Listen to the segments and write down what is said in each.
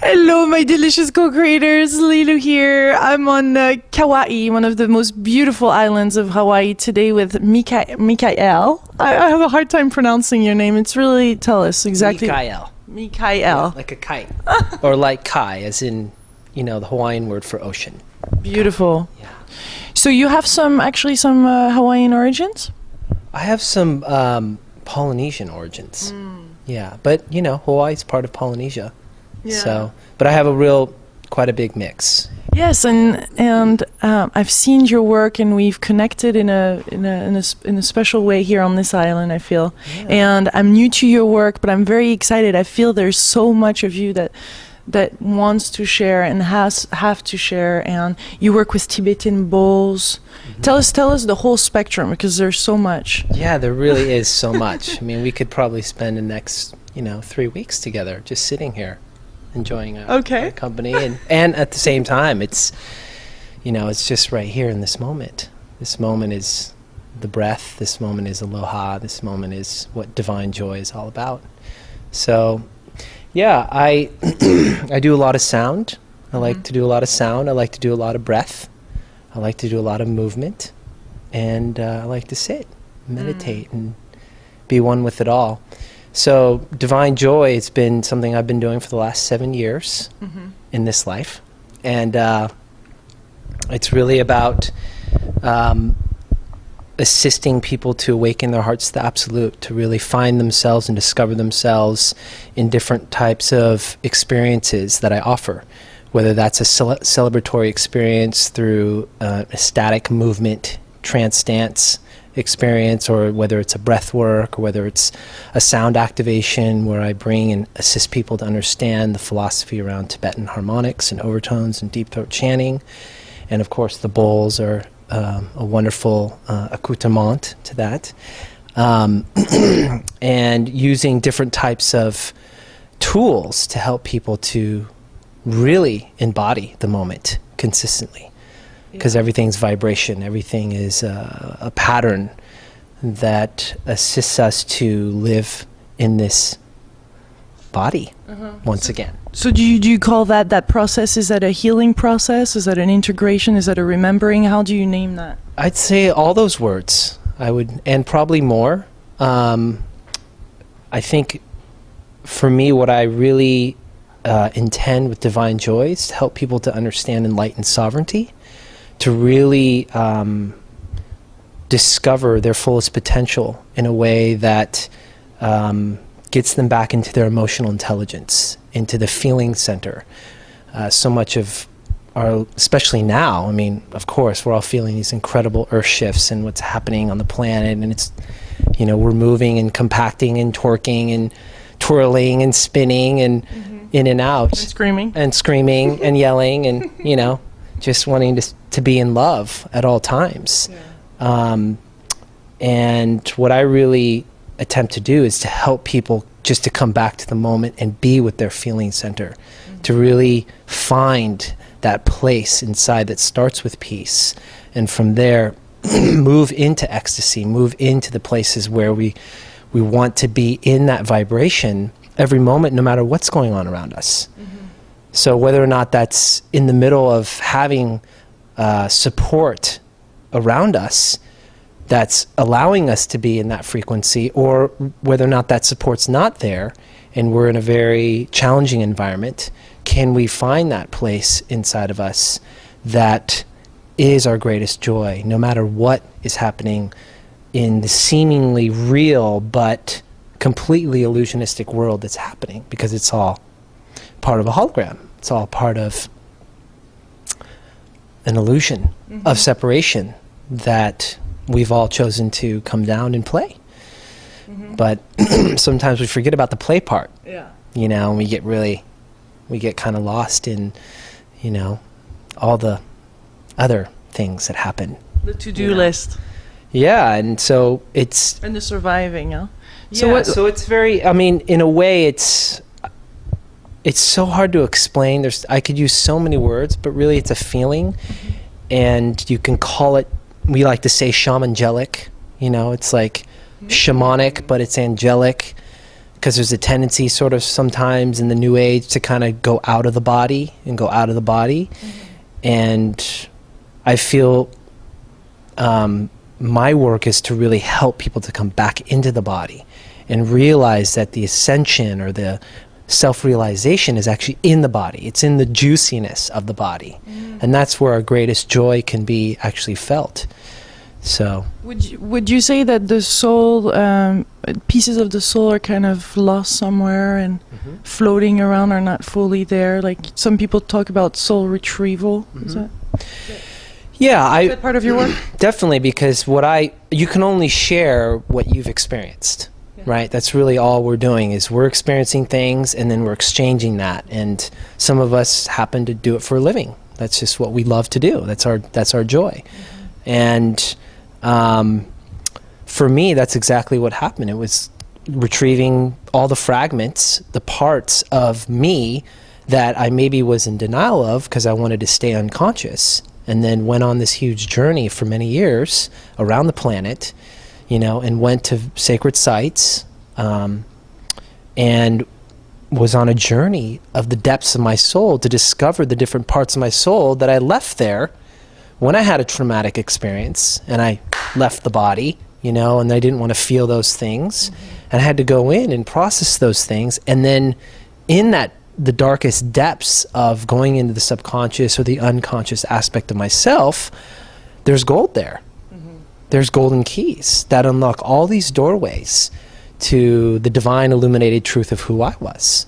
Hello, my delicious co-creators. Lilu here. I'm on Kauai, one of the most beautiful islands of Hawaii, today with Mikael. I have a hard time pronouncing your name. It's really, tell us exactly. Mikael. Mikael. Yeah, like a kite. Or like kai, as in, you know, the Hawaiian word for ocean. Beautiful. Yeah. So you have some Hawaiian origins? I have some Polynesian origins. Yeah, but, you know, Hawaii's part of Polynesia. Yeah. So, but I have quite a big mix. Yes, and I've seen your work, and we've connected in a special way here on this island, I feel. Yeah. And I'm new to your work, but I'm very excited. I feel there's so much of you that wants to share and have to share. And you work with Tibetan bowls. Mm-hmm. Tell us the whole spectrum, because there's so much. Yeah, there really is so much. I mean, we could probably spend the next 3 weeks together just sitting here, enjoying our company, and at the same time, it's just right here in this moment. This moment is the breath. This moment is aloha. This moment is what divine joy is all about. So, yeah, I I do a lot of sound. I like to do a lot of sound. I like to do a lot of breath. I like to do a lot of movement, and I like to sit, meditate, and be one with it all. So divine joy, it's been something I've been doing for the last 7 years in this life. And it's really about assisting people to awaken their hearts to the absolute, to really find themselves and discover themselves in different types of experiences that I offer, whether that's a celebratory experience through ecstatic movement, trance dance experience, or whether it's a breath work, or whether it's a sound activation where I bring and assist people to understand the philosophy around Tibetan harmonics and overtones and deep throat chanting. And of course the bowls are a wonderful accoutrement to that. And using different types of tools to help people to really embody the moment consistently. Because everything's vibration, everything is a pattern that assists us to live in this body once again. So do you call that process, is that a healing process? Is that an integration? Is that a remembering? How do you name that? I'd say all those words, I would, and probably more. I think for me, what I really intend with Divine Joy is to help people to understand enlightened sovereignty, to really discover their fullest potential in a way that gets them back into their emotional intelligence, into the feeling center. So much of our, especially now, I mean, of course, we're all feeling these incredible earth shifts and what's happening on the planet, and it's, we're moving and compacting and torquing and twirling and spinning and in and out. And screaming and yelling and, just wanting to be in love at all times. Yeah. And what I really attempt to do is to help people just to come back to the moment and be with their feeling center, to really find that place inside that starts with peace, and from there move into ecstasy, move into the places where we want to be in that vibration every moment, no matter what's going on around us. So whether or not that's in the middle of having support around us that's allowing us to be in that frequency, or whether or not that support's not there and we're in a very challenging environment, can we find that place inside of us that is our greatest joy, no matter what is happening in the seemingly real but completely illusionistic world that's happening, because it's all part of a hologram. It's all part of an illusion of separation that we've all chosen to come down and play. But sometimes we forget about the play part. Yeah. And we get kind of lost in, all the other things that happen. The to-do list. Yeah, and so it's... And the surviving, huh? Yeah, so it's very, in a way it's so hard to explain. I could use so many words, but really it's a feeling, and you can call it, we like to say shamangelic, it's like shamanic, but it's angelic. because there's a tendency sort of sometimes in the new age to kind of go out of the body and go out of the body. And I feel my work is to really help people to come back into the body and realize that the ascension or the self-realization is actually in the body. It's in the juiciness of the body. And that's where our greatest joy can be actually felt. So would you say that the soul, pieces of the soul are kind of lost somewhere and floating around, are not fully there? Like some people talk about soul retrieval. Is that? Yeah, Is that part of your work? Definitely, because you can only share what you've experienced, right? That's really all we're doing, is we're experiencing things and then we're exchanging that. And some of us happen to do it for a living. That's just what we love to do. That's our joy. And for me, that's exactly what happened. It was retrieving all the fragments, the parts of me that I maybe was in denial of because I wanted to stay unconscious, and then went on this huge journey for many years around the planet, you know, and went to sacred sites, and was on a journey of the depths of my soul to discover the different parts of my soul that I left there when I had a traumatic experience and I left the body, you know, and I didn't want to feel those things. And I had to go in and process those things. And then in the darkest depths of going into the subconscious or the unconscious aspect of myself, there's gold there. There's golden keys that unlock all these doorways to the divine illuminated truth of who I was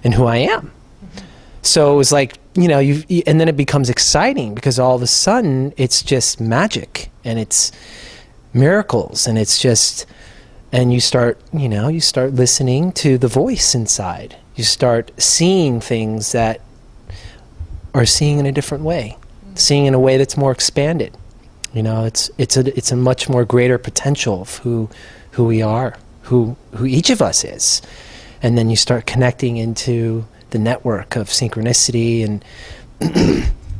and who I am. So it was like, you know, and then it becomes exciting because all of a sudden it's just magic and it's miracles and it's just, and you start listening to the voice inside. You start seeing things that are seeing in a different way, seeing in a way that's more expanded. You know, it's a much more greater potential of who we are, who each of us is. And then you start connecting into the network of synchronicity and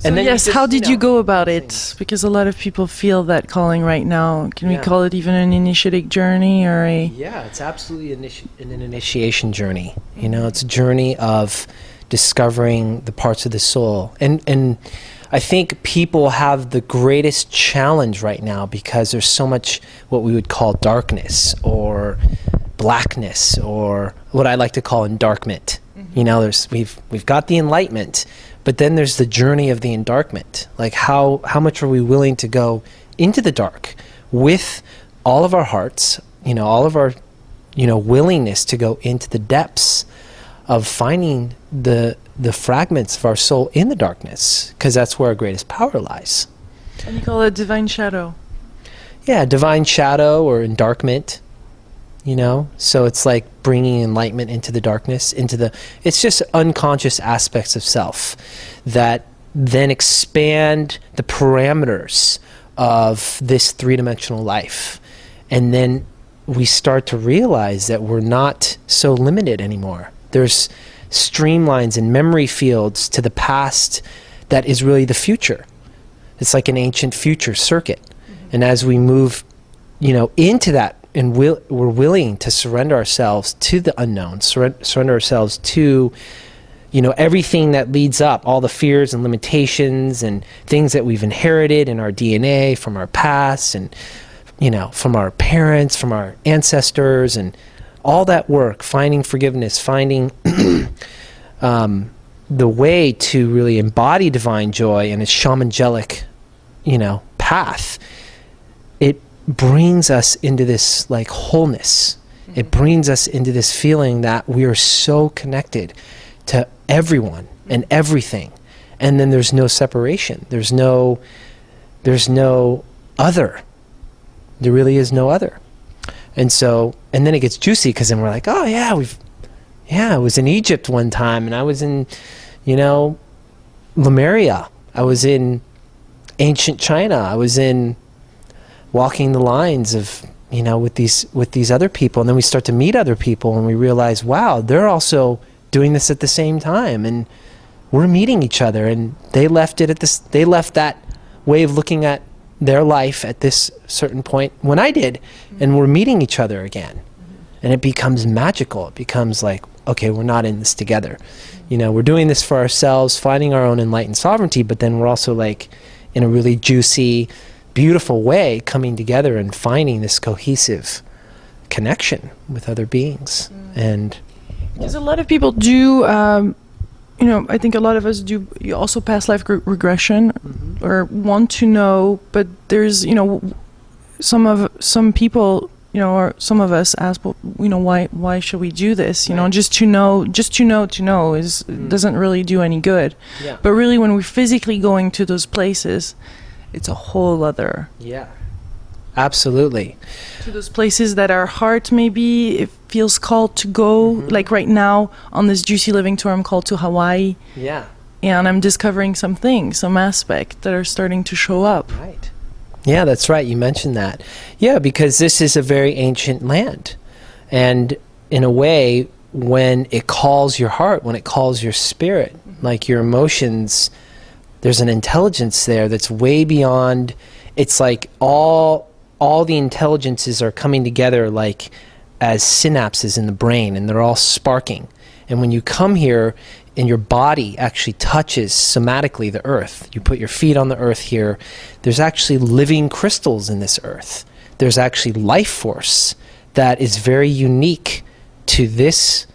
so then yes, how did you go about it? Because a lot of people feel that calling right now. Can we call it even an initiatic journey or a... Yeah, it's absolutely an initiation journey. You know, it's a journey of discovering the parts of the soul. And I think people have the greatest challenge right now because there's so much what we would call darkness or blackness, or what I like to call endarkment. You know, we've got the enlightenment, but then there's the journey of the endarkment. Like how much are we willing to go into the dark with all of our hearts, you know, all of our, you know, willingness to go into the depths of finding the fragments of our soul in the darkness, because that's where our greatest power lies. And you call it divine shadow. Yeah, divine shadow or endarkment. You know, so it's like bringing enlightenment into the darkness, it's just unconscious aspects of self that then expand the parameters of this three-dimensional life. And then we start to realize that we're not so limited anymore. There's streamlines and memory fields to the past that is really the future. It's like an ancient future circuit. And as we move, you know, into that, and we're willing to surrender ourselves to the unknown, surrender ourselves to, you know, everything that leads up, all the fears and limitations and things that we've inherited in our DNA from our past and, you know, from our parents, from our ancestors, and all that work, finding forgiveness, finding the way to really embody divine joy in a shamangelic, you know, path. It brings us into this like wholeness. It brings us into this feeling that we are so connected to everyone and everything, and then there's no separation. There's no other. There really is no other. And so, and then it gets juicy because then we're like, oh yeah, I was in Egypt one time, and I was in, you know, Lemuria. I was in ancient China. I was in walking the lines of, you know, with these other people, and then we start to meet other people and we realize, wow, they're also doing this at the same time, and we're meeting each other, and they left that way of looking at their life at this certain point when I did, and we're meeting each other again. And it becomes magical. It becomes like, okay, we're not in this together. You know, we're doing this for ourselves, finding our own enlightened sovereignty, but then we're also like in a really juicy, beautiful way coming together and finding this cohesive connection with other beings. And because a lot of people do, you know, I think a lot of us do also past life regression or want to know, but there's, you know, some people, you know, or some of us ask, well, you know, why should we do this? You know, just to know is doesn't really do any good. Yeah. But really, when we're physically going to those places, it's a whole other. Yeah. Absolutely. To those places that our heart maybe it feels called to go. Like right now on this Juicy Living tour, I'm called to Hawaii. Yeah. And I'm discovering some things, some aspects that are starting to show up. Right. Yeah, that's right. You mentioned that. Yeah, because this is a very ancient land. And in a way, when it calls your heart, when it calls your spirit, like your emotions, there's an intelligence there that's way beyond. It's like all the intelligences are coming together like as synapses in the brain, and they're all sparking. And when you come here and your body actually touches somatically the earth, you put your feet on the earth here, there's actually living crystals in this earth. There's actually life force that is very unique to this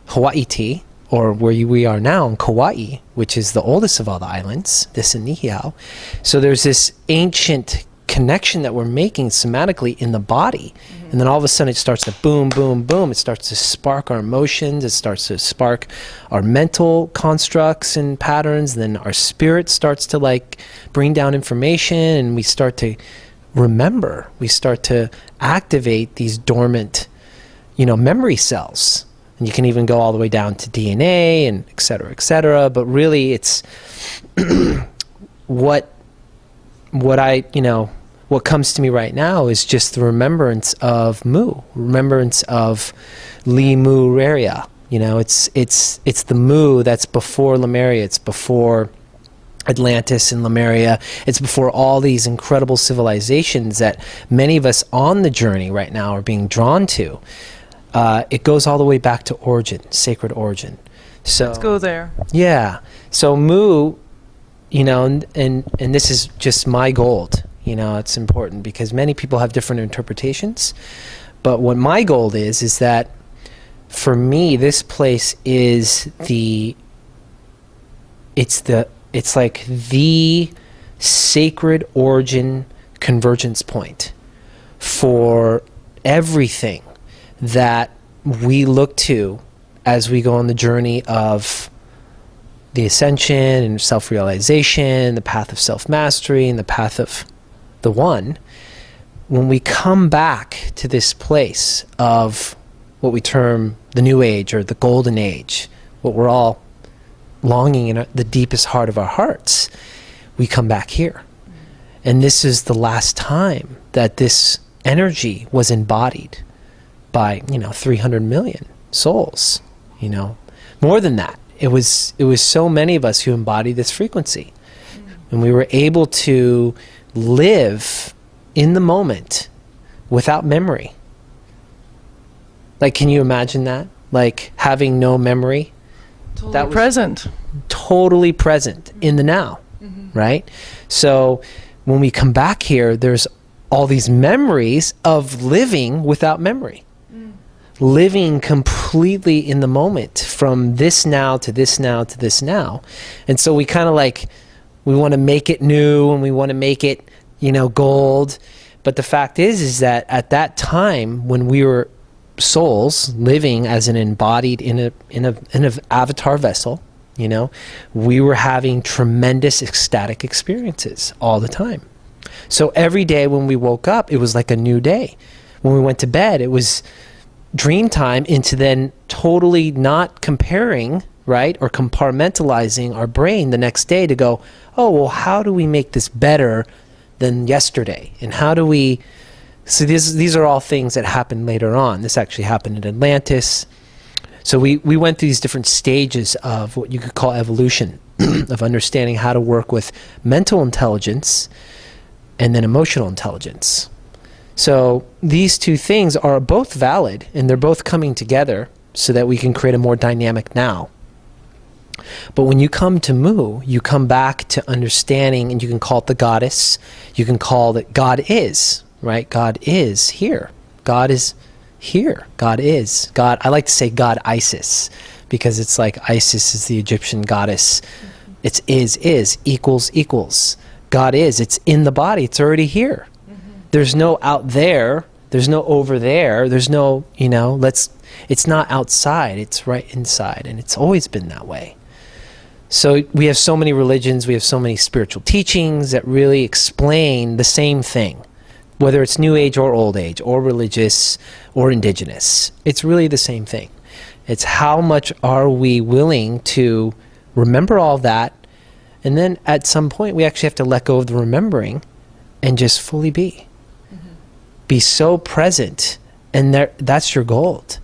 Hawaii, or where we are now in Kauai, which is the oldest of all the islands, this in Niihau. So there's this ancient connection that we're making somatically in the body. And then all of a sudden it starts to boom, boom, boom. It starts to spark our emotions. It starts to spark our mental constructs and patterns. Then our spirit starts to like bring down information, and we start to remember. We start to activate these dormant, you know, memory cells. And you can even go all the way down to DNA and et cetera, et cetera. But really it's what comes to me right now is just the remembrance of Mu, remembrance of Lemuria. You know, it's the Mu that's before Lemuria. It's before Atlantis and Lemuria. It's before all these incredible civilizations that many of us on the journey right now are being drawn to. It goes all the way back to origin, sacred origin. So let's go there. Yeah. So Mu, you know, and this is just my gold. You know, it's important because many people have different interpretations. But what my goal is that for me, this place is it's like the sacred origin convergence point for everything that we look to as we go on the journey of the ascension and self-realization, the path of self-mastery, and the path of the one. When we come back to this place of what we term the new age or the golden age, what we're all longing in the deepest heart of our hearts, we come back here. And this is the last time that this energy was embodied by, you know, 300 million souls, you know, more than that. It was so many of us who embodied this frequency. And we were able to live in the moment without memory. Like, can you imagine that? Like having no memory? Totally that was present. Totally present in the now, right? So when we come back here, there's all these memories of living without memory. Living completely in the moment from this now to this now to this now. And so we kind of like, we want to make it new and we want to make it, you know, gold. But the fact is that at that time when we were souls living as an embodied in an avatar vessel, you know, we were having tremendous ecstatic experiences all the time. So every day when we woke up, it was like a new day. When we went to bed, it was dream time into then totally not comparing, right, or compartmentalizing our brain the next day to go, oh, well, how do we make this better than yesterday? And how do we... So these are all things that happened later on. This actually happened in Atlantis. So we went through these different stages of what you could call evolution, of understanding how to work with mental intelligence and then emotional intelligence. So these two things are both valid, and they're both coming together so that we can create a more dynamic now. But when you come to Mu, you come back to understanding, and you can call it the goddess, you can call it God is, right? God is here. God is here. God is. God, I like to say God Isis, because it's like Isis is the Egyptian goddess. It's is, equals. God is. It's in the body. It's already here. There's no out there. There's no over there. There's no, it's not outside. It's right inside. And it's always been that way. So we have so many religions. We have so many spiritual teachings that really explain the same thing, whether it's New Age or Old Age or religious or indigenous. It's really the same thing. It's how much are we willing to remember all that, and then at some point we actually have to let go of the remembering and just fully be. Be so present, and that's your gold.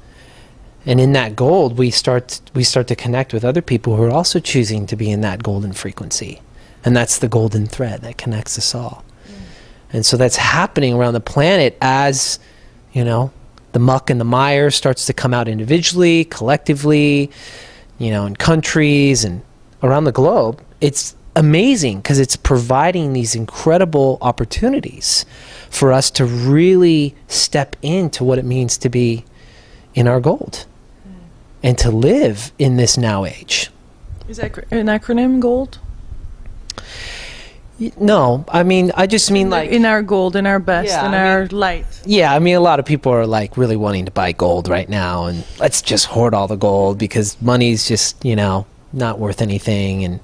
And in that gold, we start to connect with other people who are also choosing to be in that golden frequency. And that's the golden thread that connects us all. And so that's happening around the planet as, the muck and the mire starts to come out individually, collectively, in countries and around the globe. It's amazing because it's providing these incredible opportunities for us to really step into what it means to be in our gold and to live in this now age. Is that an acronym, GOLD? No, I just mean like... In our gold, in our best, our light. Yeah, a lot of people are like really wanting to buy gold right now, and let's just hoard all the gold because money's just, not worth anything.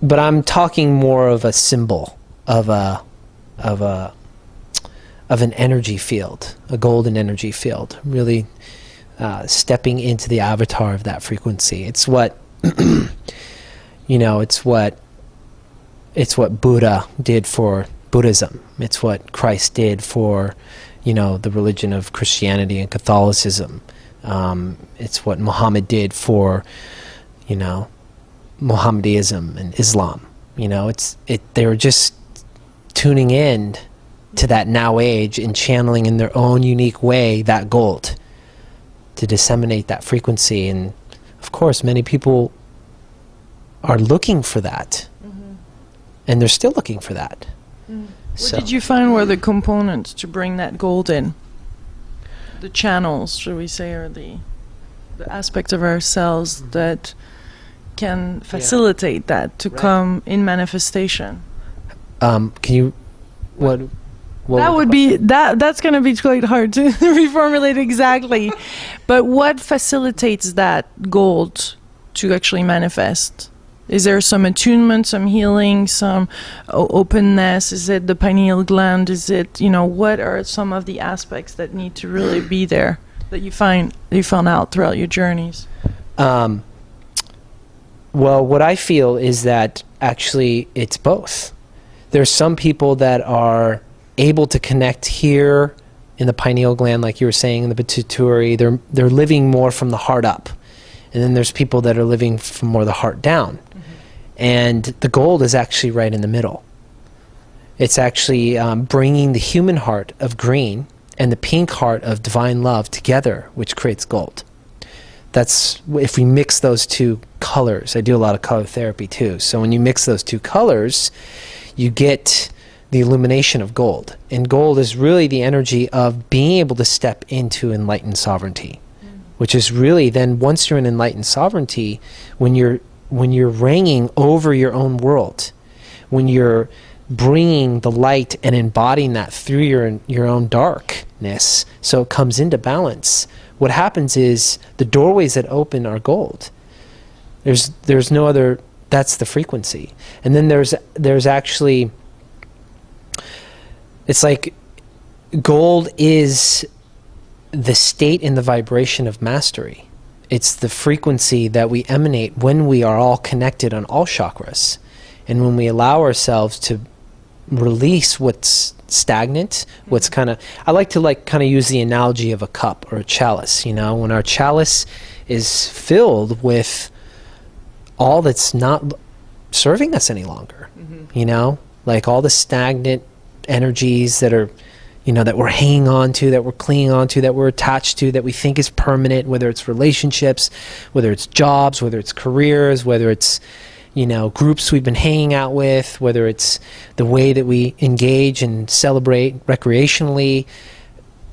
But I'm talking more of a symbol of an energy field, a golden energy field, really stepping into the avatar of that frequency. It's what, it's what Buddha did for Buddhism. It's what Christ did for, the religion of Christianity and Catholicism. It's what Muhammad did for, Mohammedanism and Islam. They were just tuning in to that now age and channeling in their own unique way that gold to disseminate that frequency. And of course, many people are looking for that. And they're still looking for that. What did you find were the components to bring that gold in? The channels, should we say, or the aspects of ourselves that can facilitate that to come in manifestation? Can you... What that would be... That's going to be quite hard to reformulate exactly. But what facilitates that gold to actually manifest? Is there some attunement, some healing, some openness? Is it the pineal gland? Is it, what are some of the aspects that need to really be there that you found out throughout your journeys? Well, what I feel is that actually it's both. There's some people that are able to connect here in the pineal gland, like you were saying, in the pituitary. They're living more from the heart up. And then there's people that are living from more the heart down. And the gold is actually right in the middle. It's actually bringing the human heart of green and the pink heart of divine love together, which creates gold. That's if we mix those two colors. I do a lot of color therapy too. So when you mix those two colors, you get the illumination of gold. And gold is really the energy of being able to step into enlightened sovereignty, which is really then once you're in enlightened sovereignty, when you're reigning over your own world, when you're bringing the light and embodying that through your own darkness, so it comes into balance, what happens is the doorways that open are gold. There's no other. That's the frequency. And then there's actually, it's like gold is the state and the vibration of mastery. It's the frequency that we emanate when we are all connected on all chakras. And when we allow ourselves to release what's stagnant, what's I like to use the analogy of a cup or a chalice, when our chalice is filled with all that's not serving us any longer, like all the stagnant energies that are, you know, that we're hanging on to, that we're clinging on to, that we're attached to, that we think is permanent, whether it's relationships, whether it's jobs, whether it's careers, whether it's, you know, groups we've been hanging out with, whether it's the way that we engage and celebrate recreationally.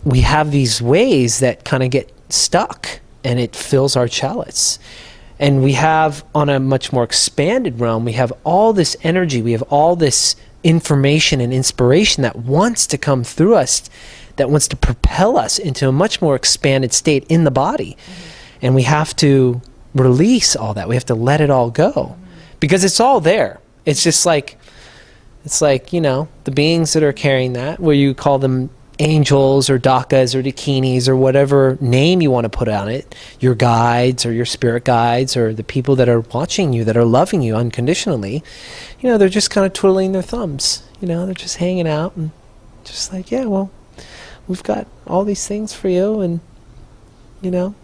We have these ways that kind of get stuck, and it fills our chalice. And we have, on a much more expanded realm, we have all this energy, we have all this information and inspiration that wants to come through us, that wants to propel us into a much more expanded state in the body. And we have to release all that. We have to let it all go. Because it's all there. It's just like, it's like, you know, the beings that are carrying that, where you call them angels or dakas or dakinis or whatever name you want to put on it, your guides or your spirit guides or the people that are watching you, that are loving you unconditionally, you know, they're just kind of twiddling their thumbs. You know, they're just hanging out and just like, yeah, well, we've got all these things for you, and, you know,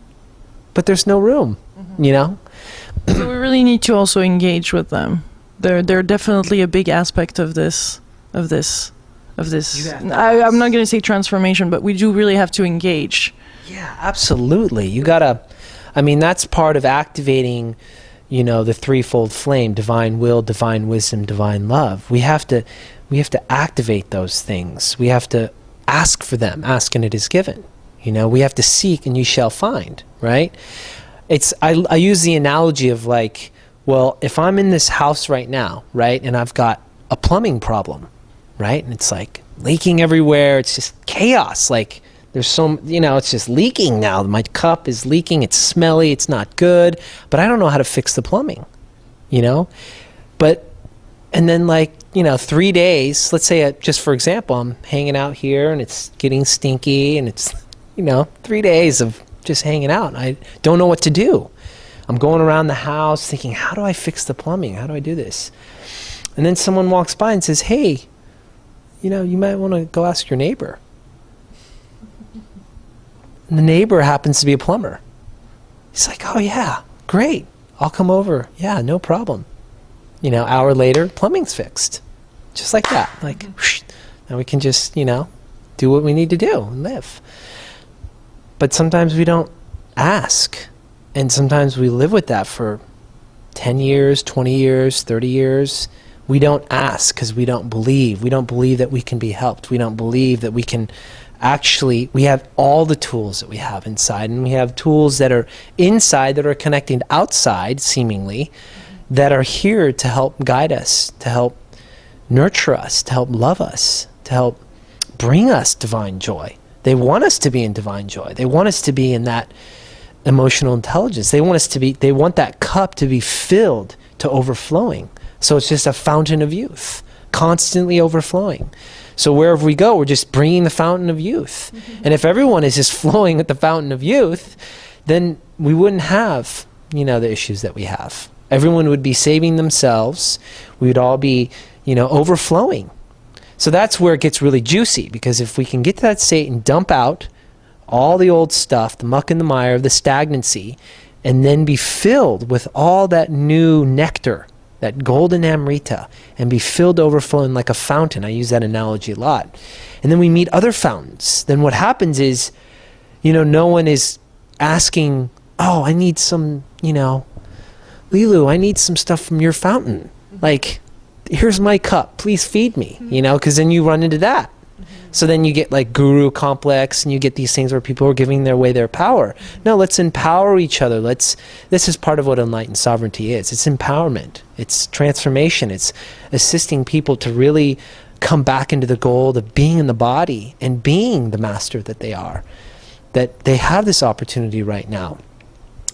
but there's no room, you know? So we really need to also engage with them. They're definitely a big aspect of this. I'm not going to say transformation, but we do really have to engage. Yeah, absolutely. You gotta, I mean, that's part of activating, you know, the threefold flame: divine will, divine wisdom, divine love. We have to activate those things. We have to ask for them. Ask and it is given. You know, we have to seek and you shall find, right? I use the analogy of like, well, if I'm in this house right now, right, and I've got a plumbing problem, right, and it's like leaking everywhere, it's just chaos, like there's so, you know, it's just leaking now, my cup is leaking, it's smelly, it's not good, but I don't know how to fix the plumbing, you know, and then like, you know, 3 days, let's say, just for example, I'm hanging out here and it's getting stinky, and it's, you know, 3 days of just hanging out, and I don't know what to do. I'm going around the house thinking, how do I fix the plumbing? How do I do this? And then someone walks by and says, hey, you know, you might want to go ask your neighbor. And the neighbor happens to be a plumber. He's like, oh yeah, great, I'll come over. Yeah, no problem. You know, hour later, plumbing's fixed. Just like that. Like, whoosh, now we can just, you know, do what we need to do and live. But sometimes we don't ask. And sometimes we live with that for 10 years, 20 years, 30 years. We don't ask because we don't believe. We don't believe that we can be helped. We don't believe that we can actually, we have all the tools that we have inside, and we have tools that are inside that are connecting to outside, seemingly, that are here to help guide us, to help nurture us, to help love us, to help bring us divine joy. They want us to be in divine joy. They want us to be in that emotional intelligence. They want us to be, they want that cup to be filled to overflowing. So it's just a fountain of youth, constantly overflowing. So wherever we go, we're just bringing the fountain of youth. And if everyone is just flowing at the fountain of youth, then we wouldn't have, you know, the issues that we have. Everyone would be saving themselves. We would all be, you know, overflowing. So that's where it gets really juicy, because if we can get to that state and dump out all the old stuff, the muck and the mire of the stagnancy, and then be filled with all that new nectar, that golden amrita, and be filled overflowing like a fountain. I use that analogy a lot. And then we meet other fountains. Then what happens is, you know, no one is asking, oh, I need some, you know, Lilu, I need some stuff from your fountain. Like, here's my cup, please feed me, you know, because then you run into that. So then you get like guru complex, and you get these things where people are giving away their power. No, let's empower each other. This is part of what enlightened sovereignty is. It's empowerment. It's transformation. It's assisting people to really come back into the gold of being in the body and being the master that they are. That they have this opportunity right now.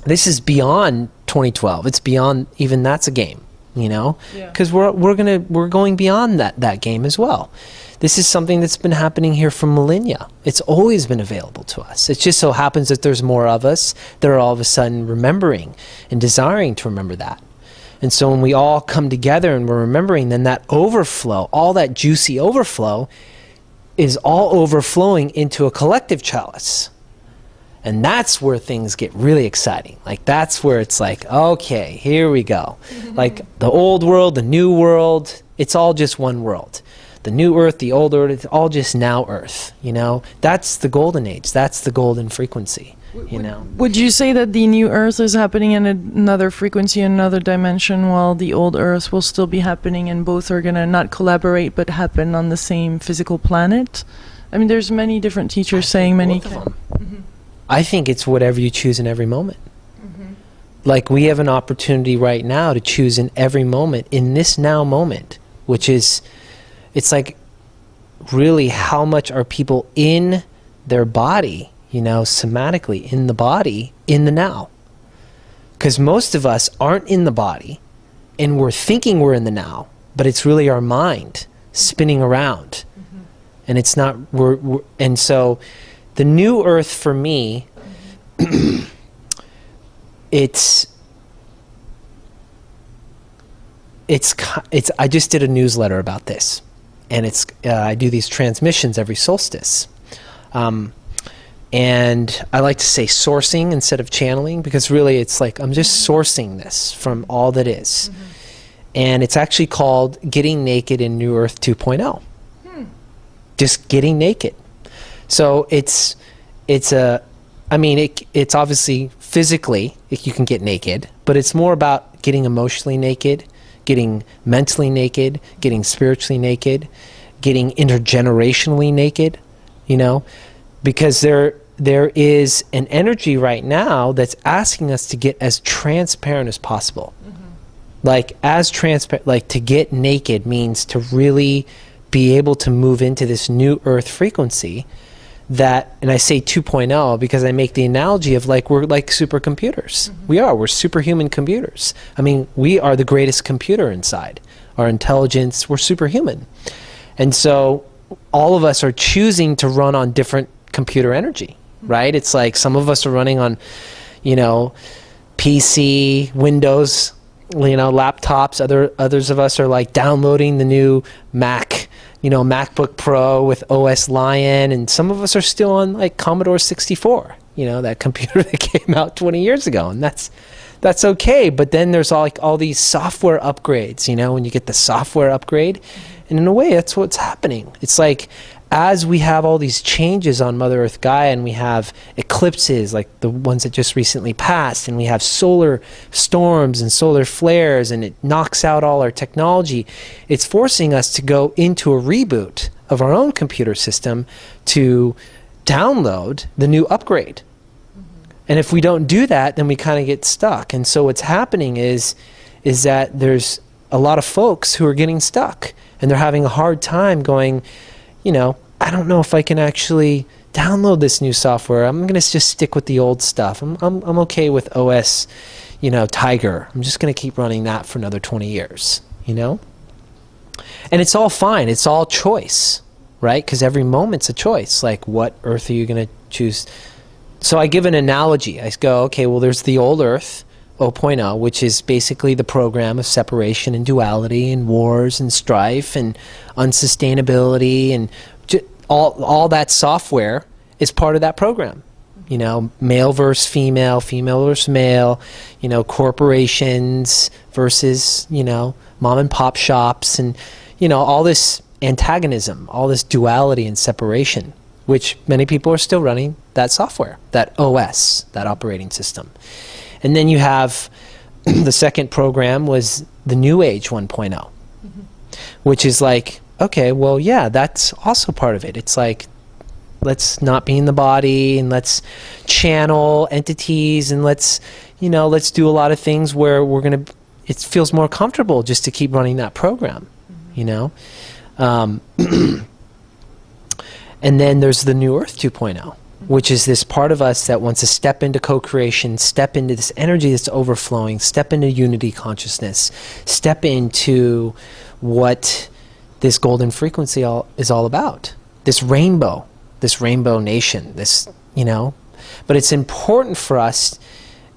This is beyond 2012. It's beyond, even that's a game, you know? Because we're going beyond that game as well. This is something that's been happening here for millennia. It's always been available to us. It just so happens that there's more of us that are all of a sudden remembering and desiring to remember that. And so when we all come together and we're remembering, then that overflow, all that juicy overflow, is all overflowing into a collective chalice. And that's where things get really exciting. Like, that's where it's like, okay, here we go. Like the old world, the new world, it's all just one world. the new earth, the old earth, it's all just now earth, you know? That's the golden age. That's the golden frequency, you know? Would you say that the new earth is happening in another frequency, another dimension, while the old earth will still be happening, and both are going to not collaborate but happen on the same physical planet? I mean, there's many different teachers saying many Both of them. I think it's whatever you choose in every moment. Like, we have an opportunity right now to choose in every moment, in this now moment, which is, it's like, really, how much are people in their body, you know, somatically, in the body, in the now? Because most of us aren't in the body, and we're thinking we're in the now, but it's really our mind spinning around. And it's not, and so, the new earth for me, it's I just did a newsletter about this, and I do these transmissions every solstice, and I like to say sourcing instead of channeling, because really it's like I'm just sourcing this from all that is, and it's actually called Getting Naked in New Earth 2.0. Just getting naked. So it's obviously physically you can get naked, but it's more about getting emotionally naked, getting mentally naked, getting spiritually naked, getting intergenerationally naked, you know, because there is an energy right now that's asking us to get as transparent as possible. Like, as transparent, like, to get naked means to really be able to move into this new earth frequency that, and I say 2.0 because I make the analogy of, like, we're like supercomputers. We're superhuman computers. I mean, we are the greatest computer inside. Our intelligence, we're superhuman. And so all of us are choosing to run on different computer energy, right? It's like some of us are running on, you know, PC, Windows, you know, laptops. Others of us are like downloading the new Mac, you know, MacBook Pro with OS Lion, and some of us are still on like Commodore 64, you know, that computer that came out 20 years ago, and that's okay. But then there's all these software upgrades, you know, when you get the software upgrade, and in a way that's what's happening. It's like, as we have all these changes on Mother Earth Gaia, and we have eclipses like the ones that just recently passed, and we have solar storms and solar flares, and it knocks out all our technology, it's forcing us to go into a reboot of our own computer system to download the new upgrade. And if we don't do that, then we kind of get stuck. And so what's happening is that there's a lot of folks who are getting stuck, and they're having a hard time going, you know, I don't know if I can actually download this new software. I'm going to just stick with the old stuff. I'm okay with OS, you know, Tiger. I'm just going to keep running that for another 20 years, you know? And it's all fine. It's all choice, right? Because every moment's a choice. Like, what earth are you going to choose? So I give an analogy. I go, okay, well, there's the old earth, 0.0, which is basically the program of separation and duality and wars and strife and unsustainability, and all that software is part of that program. You know, male versus female, female versus male, you know, corporations versus, you know, mom and pop shops, and, you know, all this antagonism, all this duality and separation, which many people are still running that software, that OS, that operating system. And then you have the second program was the New Age 1.0, which is like, okay, well, yeah, that's also part of it. It's like, let's not be in the body, and let's channel entities, and let's do a lot of things where it feels more comfortable just to keep running that program, you know? And then there's the New Earth 2.0. Which is this part of us that wants to step into co-creation, step into this energy that's overflowing, step into unity consciousness, step into what this golden frequency is all about. This rainbow nation, this, you know. But it's important for us,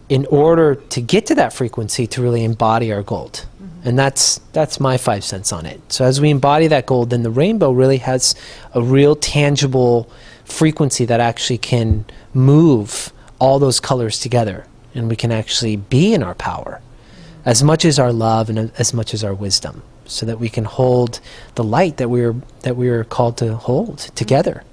in order to get to that frequency, to really embody our gold. And that's my 5 cents on it. So as we embody that gold, then the rainbow really has a real tangible frequency that actually can move all those colors together, and we can actually be in our power as much as our love and as much as our wisdom. so that we can hold the light that we are called to hold together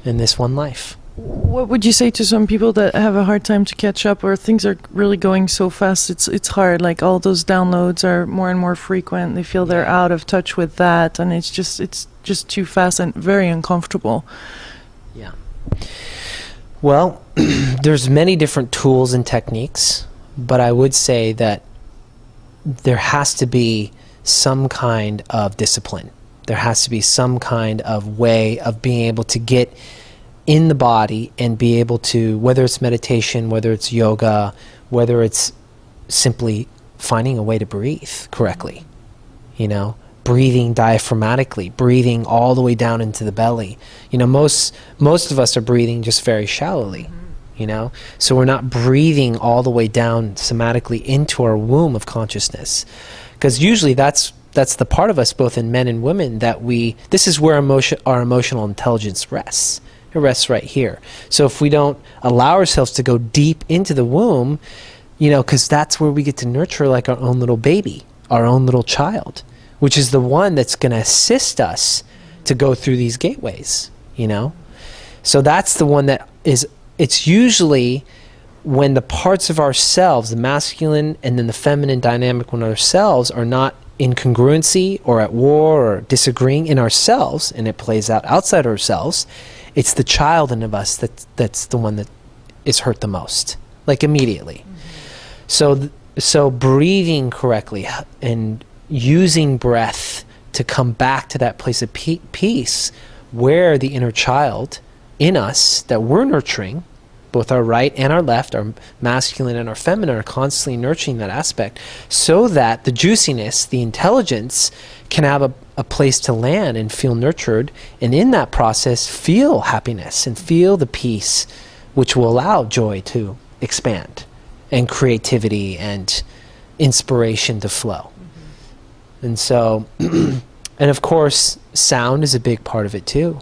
in this one life. What would you say to some people that have a hard time to catch up, or things are really going so fast it's hard, like all those downloads are more and more frequent, they feel they're out of touch with that, and it's just too fast and very uncomfortable? Yeah. Well, there's many different tools and techniques, but I would say that there has to be some kind of discipline. There has to be some kind of way of being able to get in the body and be able to, whether it's meditation, whether it's yoga, whether it's simply finding a way to breathe correctly, you know, breathing diaphragmatically, breathing all the way down into the belly. You know, most of us are breathing just very shallowly, you know, so we're not breathing all the way down somatically into our womb of consciousness, because usually that's the part of us, both in men and women, that this is where our emotional intelligence rests. It rests right here. So if we don't allow ourselves to go deep into the womb, you know, because that's where we get to nurture like our own little baby, our own little child, which is the one that's going to assist us to go through these gateways, you know. So that's the one that is, it's usually when the parts of ourselves, the masculine and then the feminine dynamic, when ourselves are not in congruency or at war or disagreeing in ourselves, and it plays out outside ourselves, it's the child in of us that's the one that is hurt the most, like immediately. So breathing correctly and using breath to come back to that place of peace where the inner child in us that we're nurturing, both our right and our left, our masculine and our feminine, are constantly nurturing that aspect so that the juiciness, the intelligence, can have a place to land and feel nurtured, and in that process feel happiness and feel the peace, which will allow joy to expand and creativity and inspiration to flow. And so, and of course, sound is a big part of it too.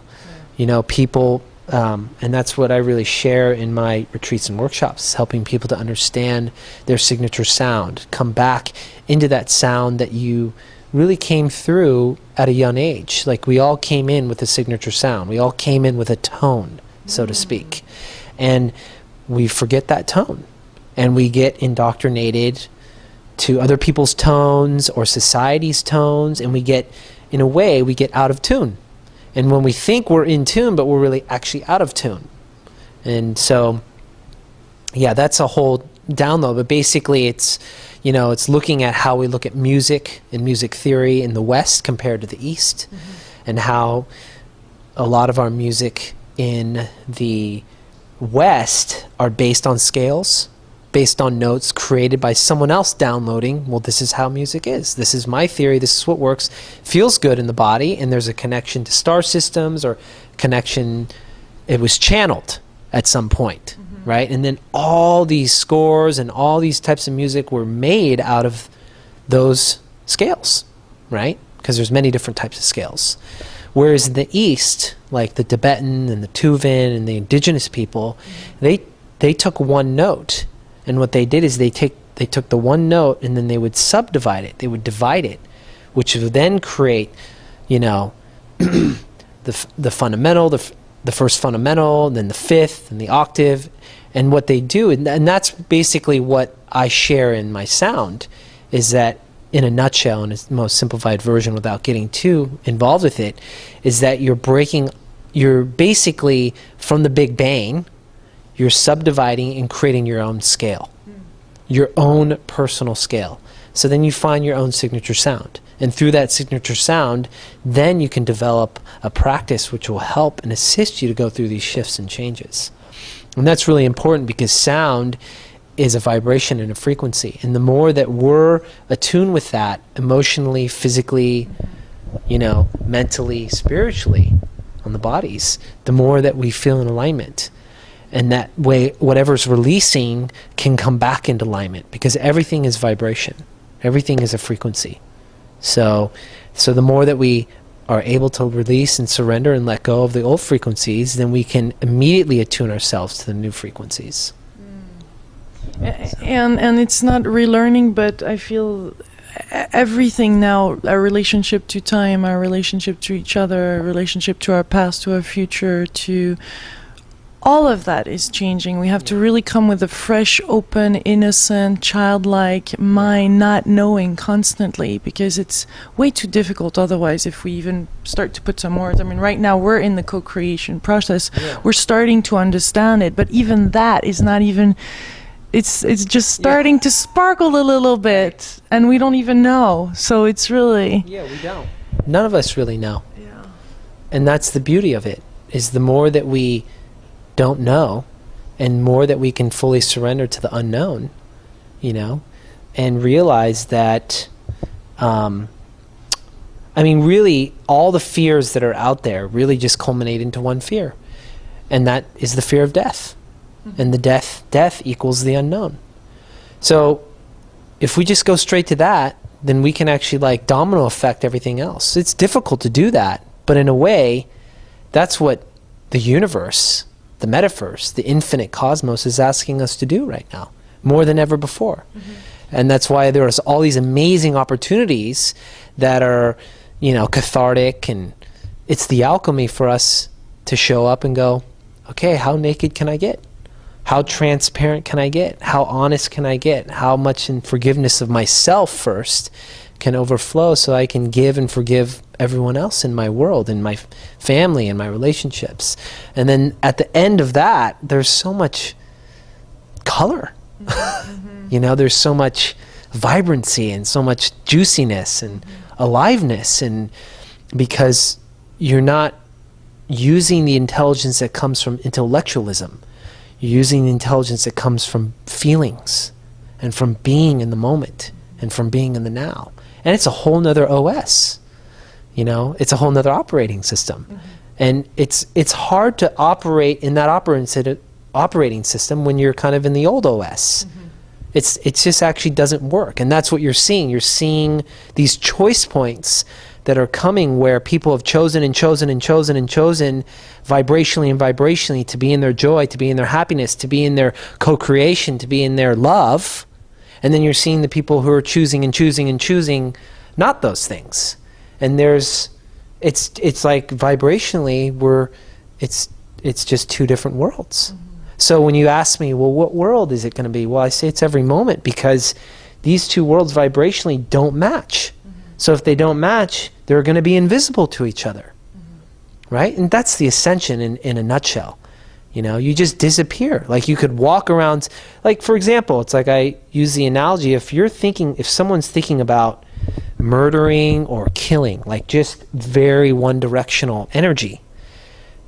You know, people, and that's what I really share in my retreats and workshops, helping people to understand their signature sound, come back into that sound that you really came through at a young age. Like, we all came in with a signature sound. We all came in with a tone, so to speak. And we forget that tone. And we get indoctrinated to other people's tones or society's tones, and we get, in a way, we get out of tune. And when we think we're in tune, but we're really actually out of tune. And so, yeah, that's a whole download. But basically, it's, you know, it's looking at how we look at music and music theory in the West compared to the East, and how a lot of our music in the West are based on scales, based on notes created by someone else downloading, well, this is how music is. This is my theory. This is what works. Feels good in the body, and there's a connection to star systems or connection. It was channeled at some point, right? And then all these scores and all these types of music were made out of those scales, right? Because there's many different types of scales. Whereas in the East, like the Tibetan and the Tuvan and the indigenous people, they took one note. And what they did is they took the one note and then they would subdivide it. They would divide it, which would then create, you know, the fundamental, the first fundamental, then the fifth, and the octave. And what they do, and that's basically what I share in my sound, is that in a nutshell, in its most simplified version without getting too involved with it, is that you're basically, from the Big Bang, you're subdividing and creating your own scale, your own personal scale. So then you find your own signature sound. And through that signature sound, then you can develop a practice which will help and assist you to go through these shifts and changes. And that's really important, because sound is a vibration and a frequency. And the more that we're attuned with that, emotionally, physically, you know, mentally, spiritually, on the bodies, the more that we feel in alignment. And that way, whatever's releasing can come back into alignment, because everything is vibration. Everything is a frequency. So the more that we are able to release and surrender and let go of the old frequencies, then we can immediately attune ourselves to the new frequencies. And it's not relearning, but I feel everything now, our relationship to time, our relationship to each other, our relationship to our past, to our future, to all of that is changing. We have to really come with a fresh, open, innocent, childlike mind, not knowing constantly, because it's way too difficult otherwise if we even start to put some words. I mean, right now we're in the co-creation process. Yeah. We're starting to understand it, but even that is not even, it's just starting to sparkle a little bit, and we don't even know. So it's really... Yeah, we don't. None of us really know. Yeah. And that's the beauty of it, is the more that we don't know, and more that we can fully surrender to the unknown, you know, and realize that, I mean, really, all the fears that are out there really just culminate into one fear, and that is the fear of death. Mm-hmm. And the death equals the unknown. So if we just go straight to that, then we can actually like domino effect everything else. It's difficult to do that, but in a way, that's what the universe, the metaverse, the infinite cosmos is asking us to do right now, more than ever before. Mm-hmm. And that's why there's all these amazing opportunities that are, you know, cathartic, and it's the alchemy for us to show up and go, okay, how naked can I get? How transparent can I get? How honest can I get? How much in forgiveness of myself first can overflow so I can give and forgive everyone else in my world, in my family, in my relationships. And then at the end of that, there's so much color. Mm-hmm. You know, there's so much vibrancy and so much juiciness and aliveness, and because you're not using the intelligence that comes from intellectualism. You're using the intelligence that comes from feelings and from being in the moment and from being in the now. And it's a whole nother OS. You know, it's a whole nother operating system. Mm-hmm. And it's hard to operate in that operating system when you're kind of in the old OS. Mm-hmm. It just actually doesn't work. And that's what you're seeing. You're seeing these choice points that are coming where people have chosen and chosen and chosen and chosen vibrationally and vibrationally to be in their joy, to be in their happiness, to be in their co-creation, to be in their love. And then you're seeing the people who are choosing and choosing and choosing not those things. And it's like vibrationally it's just two different worlds. Mm-hmm. So when you ask me, well, what world is it going to be? Well, I say it's every moment, because these two worlds vibrationally don't match. Mm-hmm. So if they don't match, they're going to be invisible to each other. Mm-hmm. Right? And that's the ascension in a nutshell. You know, you just disappear. Like you could walk around, like for example, it's like I use the analogy, if someone's thinking about murdering or killing, like just very one-directional energy,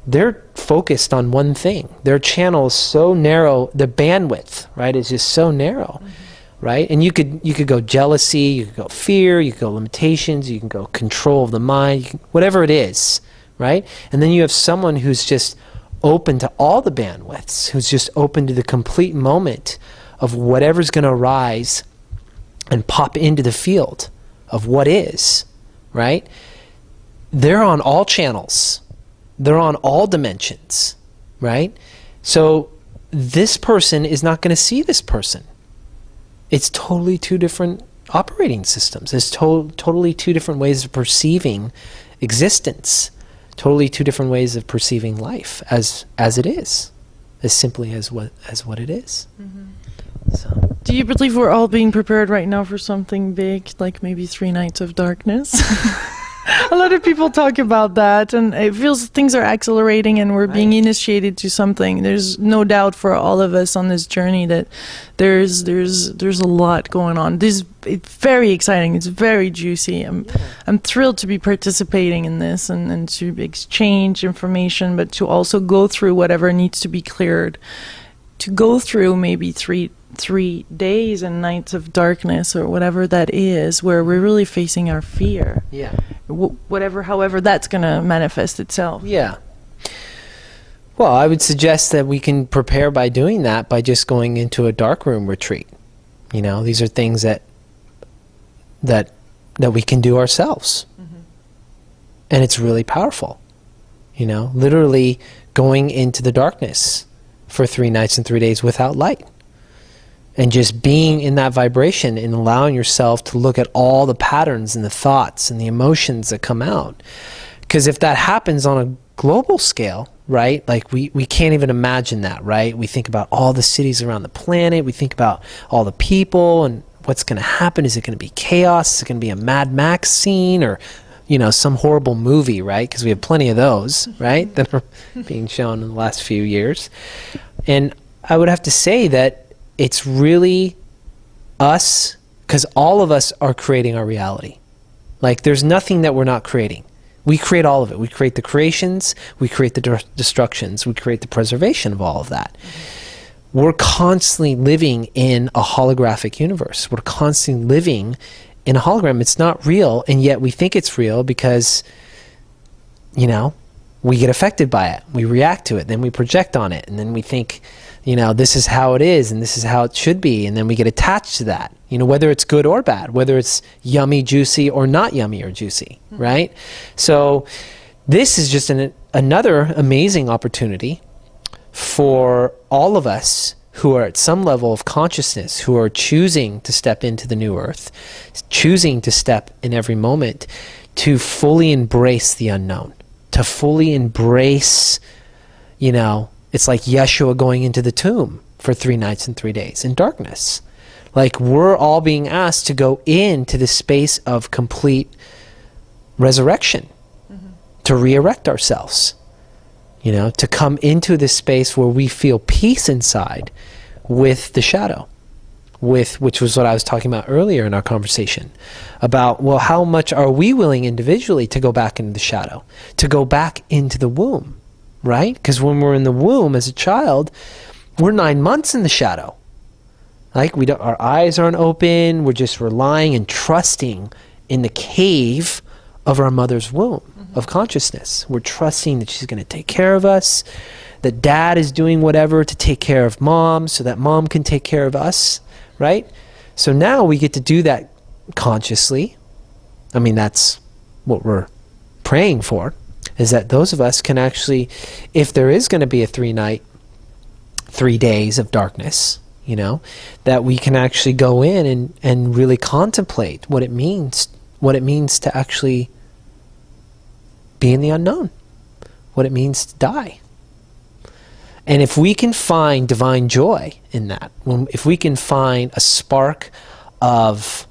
they're focused on one thing. Their channel is so narrow, the bandwidth, right, is just so narrow, mm-hmm. right? And you could go jealousy, you could go fear, you could go limitations, you can go control of the mind, whatever it is, right? And then you have someone who's just open to all the bandwidths, who's just open to the complete moment of whatever's going to arise and pop into the field of what is, right? They're on all channels. They're on all dimensions, right? So this person is not going to see this person. It's totally two different operating systems. It's totally two different ways of perceiving existence. Totally two different ways of perceiving life as it is, as simply as what it is. Mm-hmm. So. Do you believe we're all being prepared right now for something big, like maybe 3 nights of darkness? A lot of people talk about that, and it feels things are accelerating and we're being initiated to something. There's no doubt for all of us on this journey that there's a lot going on. It's very exciting. It's very juicy. I'm thrilled to be participating in this and to exchange information, but to also go through whatever needs to be cleared. To go through maybe three days and nights of darkness or whatever that is, where we're really facing our fear. Yeah. However that's going to manifest itself. Yeah. Well, I would suggest that we can prepare by doing that, by just going into a darkroom retreat. You know, these are things that we can do ourselves. Mm-hmm. And it's really powerful. You know, literally going into the darkness for 3 nights and 3 days without light. And just being in that vibration and allowing yourself to look at all the patterns and the thoughts and the emotions that come out. Because if that happens on a global scale, right, like we can't even imagine that, right? We think about all the cities around the planet. We think about all the people and what's going to happen. Is it going to be chaos? Is it going to be a Mad Max scene or, you know, some horrible movie, right? Because we have plenty of those, right, that are being shown in the last few years. And I would have to say that it's really us, because all of us are creating our reality. Like, there's nothing that we're not creating. We create all of it. We create the creations, we create the destructions, we create the preservation of all of that. We're constantly living in a holographic universe. We're constantly living in a hologram. It's not real, and yet we think it's real because, you know, we get affected by it. We react to it, then we project on it, and then we think, you know, this is how it is and this is how it should be, and then we get attached to that, you know, whether it's good or bad, whether it's yummy, juicy, or not yummy or juicy, right? So this is just another amazing opportunity for all of us who are at some level of consciousness, who are choosing to step into the new earth, choosing to step in every moment, to fully embrace the unknown, to fully embrace, you know, it's like Yeshua going into the tomb for 3 nights and 3 days in darkness. Like, we're all being asked to go into the space of complete resurrection, to re-erect ourselves, you know, to come into this space where we feel peace inside with the shadow, which was what I was talking about earlier in our conversation about, well, how much are we willing individually to go back into the shadow, to go back into the womb? Right? Because when we're in the womb as a child, we're 9 months in the shadow. Like, our eyes aren't open. We're just relying and trusting in the cave of our mother's womb of consciousness. We're trusting that she's going to take care of us, that dad is doing whatever to take care of mom so that mom can take care of us, right? So now we get to do that consciously. I mean, that's what we're praying for, is that those of us can actually, if there is going to be a 3 days of darkness, you know, that we can actually go in and really contemplate what it means to actually be in the unknown, what it means to die. And if we can find divine joy in that, if we can find a spark of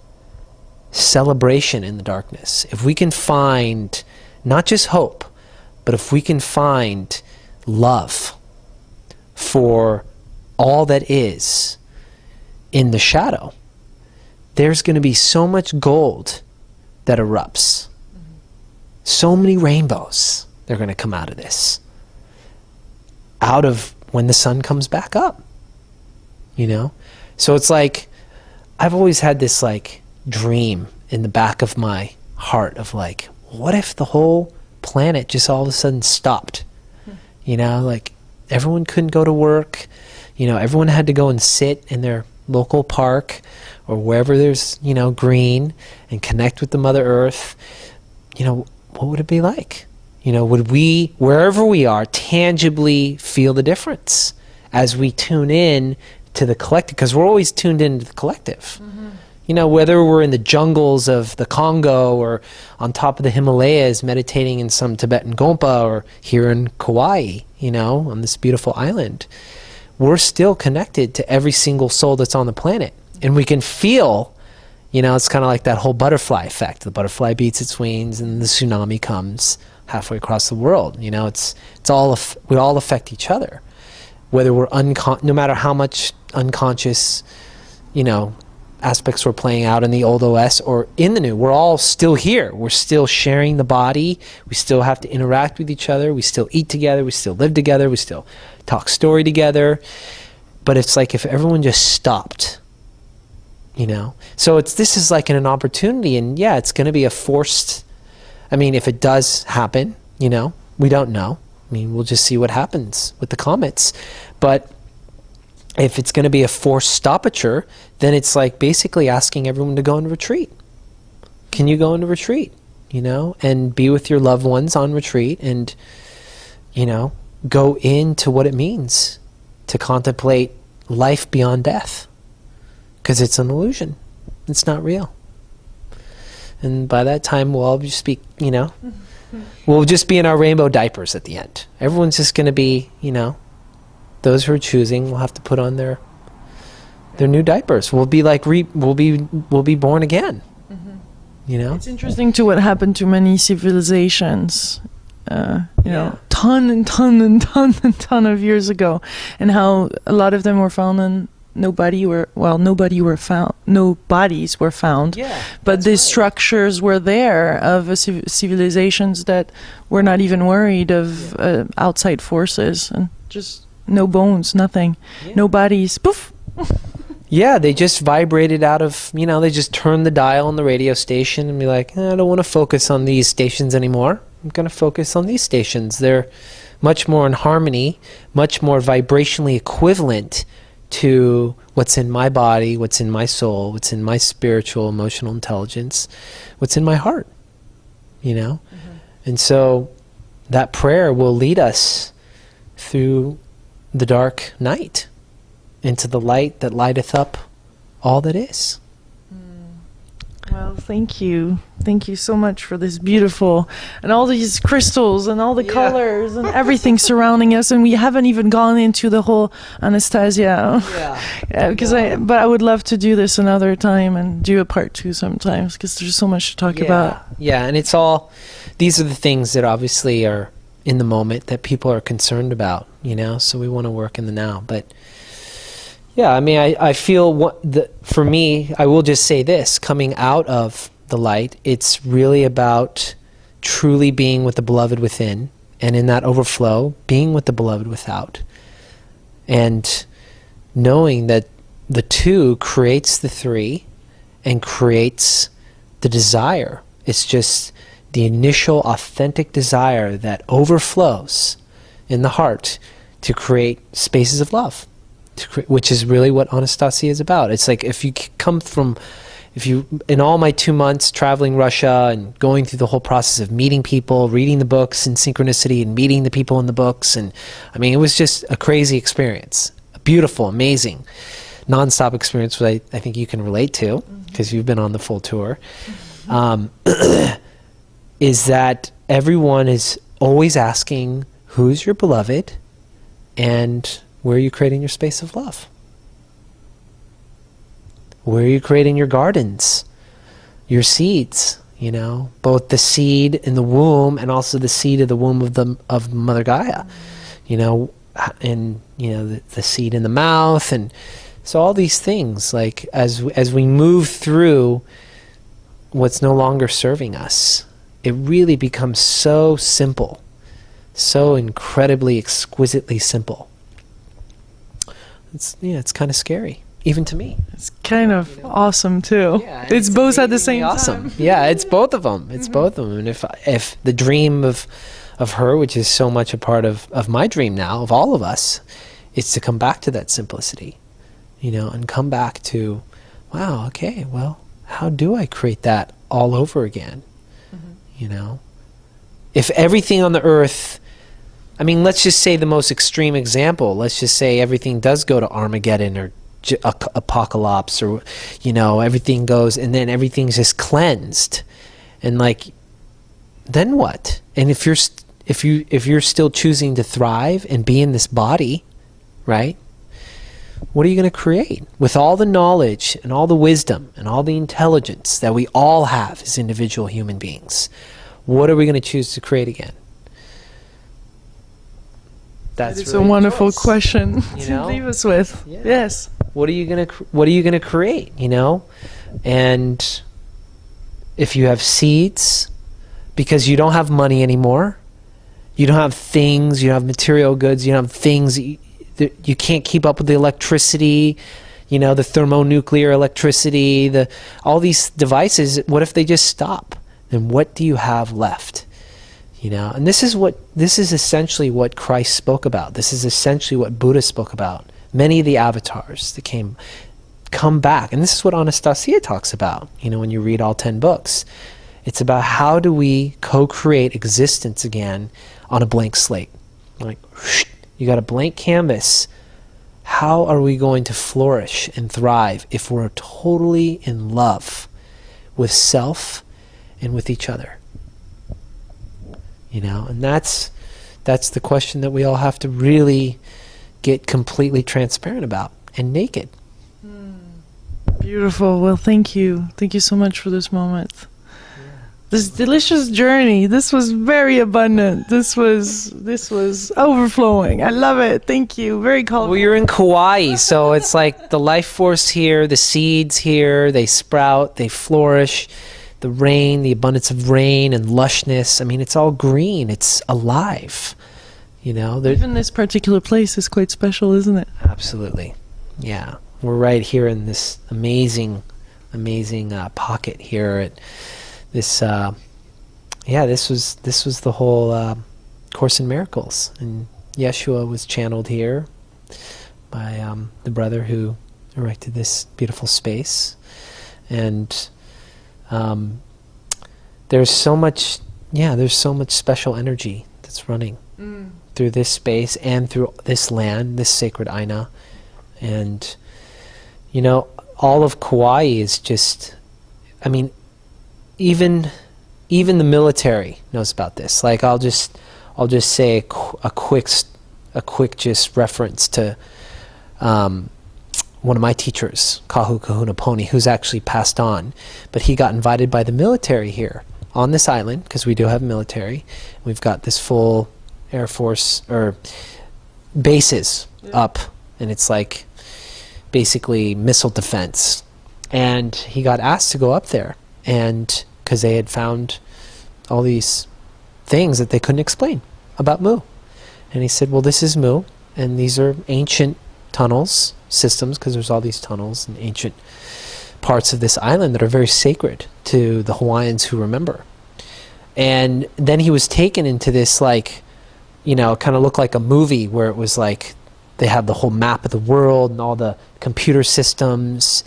celebration in the darkness, if we can find not just hope, but if we can find love for all that is in the shadow, there's going to be so much gold that erupts. So many rainbows that are going to come out of this. Out of when the sun comes back up. You know? So it's like, I've always had this like dream in the back of my heart of like, what if the whole planet just all of a sudden stopped? You know, like everyone couldn't go to work. You know, everyone had to go and sit in their local park or wherever there's, you know, green and connect with the Mother Earth. You know, what would it be like? You know, would we, wherever we are, tangibly feel the difference as we tune in to the collective? Because we're always tuned into the collective. You know, whether we're in the jungles of the Congo or on top of the Himalayas meditating in some Tibetan Gompa or here in Kauai, you know, on this beautiful island, we're still connected to every single soul that's on the planet. And we can feel, you know, it's kind of like that whole butterfly effect. The butterfly beats its wings and the tsunami comes halfway across the world. You know, it's all, we all affect each other. Whether we're no matter how much unconscious, you know, aspects we're playing out in the old OS or in the new, we're all still here. We're still sharing the body. We still have to interact with each other. We still eat together. We still live together. We still talk story together. But it's like if everyone just stopped, you know. So this is like an opportunity, and yeah, it's going to be a forced, I mean, if it does happen, you know, we don't know. I mean, we'll just see what happens with the comets. But if it's going to be a forced stoppature, then it's like basically asking everyone to go into retreat. Can you go into retreat, you know, and be with your loved ones on retreat and, you know, go into what it means to contemplate life beyond death, because it's an illusion. It's not real. And by that time, we'll all just be, you know, we'll just be in our rainbow diapers at the end. Everyone's just going to be, you know, those who are choosing will have to put on their new diapers. We'll be like, we'll be born again. You know, it's interesting to what happened to many civilizations. You know, ton of years ago, and how a lot of them were found and no bodies were found. Yeah, but the structures were there of civilizations that were not even worried of outside forces, and just no bones, nothing, no bodies. Poof. Yeah, they just vibrated out of, you know, they just turned the dial on the radio station and be like, I don't want to focus on these stations anymore. I'm going to focus on these stations. They're much more in harmony, much more vibrationally equivalent to what's in my body, what's in my soul, what's in my spiritual, emotional intelligence, what's in my heart, you know? And so that prayer will lead us through the dark night into the light that lighteth up all that is. Well, thank you. Thank you so much for this beautiful, and all these crystals and all the colors and everything surrounding us. And we haven't even gone into the whole Anastasia. But I would love to do this another time and do a part 2 sometimes, because there's so much to talk about. Yeah, and it's all, these are the things that obviously are in the moment that people are concerned about, you know, so we want to work in the now. But yeah, I mean, I feel for me, I will just say this, coming out of the light, it's really about truly being with the beloved within, and in that overflow, being with the beloved without. And knowing that the 2 creates the 3 and creates the desire. It's just the initial authentic desire that overflows in the heart to create spaces of love. Which is really what Anastasia is about. It's like if you in all my 2 months traveling Russia and going through the whole process of meeting people, reading the books in synchronicity and meeting the people in the books, and I mean, it was just a crazy experience, a beautiful, amazing, non-stop experience, which I think you can relate to because you've been on the full tour, is that everyone is always asking, who's your beloved? And where are you creating your space of love? Where are you creating your gardens, your seeds? You know, both the seed in the womb and also the seed of the womb of Mother Gaia. You know, and you know the seed in the mouth, and so all these things. Like as we move through what's no longer serving us, it really becomes so simple, so incredibly, exquisitely simple. It's kind of scary, even to me. It's kind of awesome too. Yeah, it's both at the same awesome. time. Yeah, it's both of them. It's both of them. And if the dream of her, which is so much a part of my dream now, of all of us, is to come back to that simplicity, you know, and come back to, wow, okay, well, how do I create that all over again? You know, if everything on the earth, I mean, let's just say the most extreme example. Let's just say everything does go to Armageddon or apocalypse, or, you know, everything goes, and then everything's just cleansed, and like, then what? And if you're still choosing to thrive and be in this body, right? What are you going to create with all the knowledge and all the wisdom and all the intelligence that we all have as individual human beings? What are we going to choose to create again? That's really a wonderful question you to know? leave us with. Yeah. Yes. What are you gonna create? You know, and if you have seeds, because you don't have money anymore, you don't have things, you don't have material goods, you don't have things. You can't keep up with the electricity. You know, the thermonuclear electricity, all these devices. What if they just stop? Then what do you have left? You know, and this is essentially what Christ spoke about. This is essentially what Buddha spoke about. Many of the avatars that come back, and this is what Anastasia talks about. You know, when you read all 10 books, it's about how do we co-create existence again on a blank slate. Like, you got a blank canvas How are we going to flourish and thrive if we're totally in love with self and with each other? You know, and that's the question that we all have to really get completely transparent about and naked. Beautiful. Well, thank you. Thank you so much for this moment. This delicious journey. This was very abundant. This was overflowing. I love it. Thank you. Very colorful. Well, you're in Kauai, so it's like the life force here, the seeds here, they sprout, they flourish. The rain, the abundance of rain and lushness. I mean, it's all green. It's alive. You know, even this particular place is quite special, isn't it? Absolutely. Yeah. We're right here in this amazing pocket here at this this was the whole Course in Miracles, and Yeshua was channeled here by the brother who erected this beautiful space. And there's so much special energy that's running through this space and through this land, this sacred Aina. And you know, all of Kauai is just, I mean, even the military knows about this. Like, I'll just say a quick just reference to one of my teachers, Kahu Kahuna Poni, who's actually passed on, but he got invited by the military here on this island, because we do have military. We've got this full Air Force or bases up, and it's like basically missile defense. And he got asked to go up there, and because they had found all these things that they couldn't explain about Mu. And he said, well, this is Mu, and these are ancient tunnels, systems, because there's all these tunnels and ancient parts of this island that are very sacred to the Hawaiians who remember. And then he was taken into this, like, you know, kind of looked like a movie where it was like they have the whole map of the world and all the computer systems.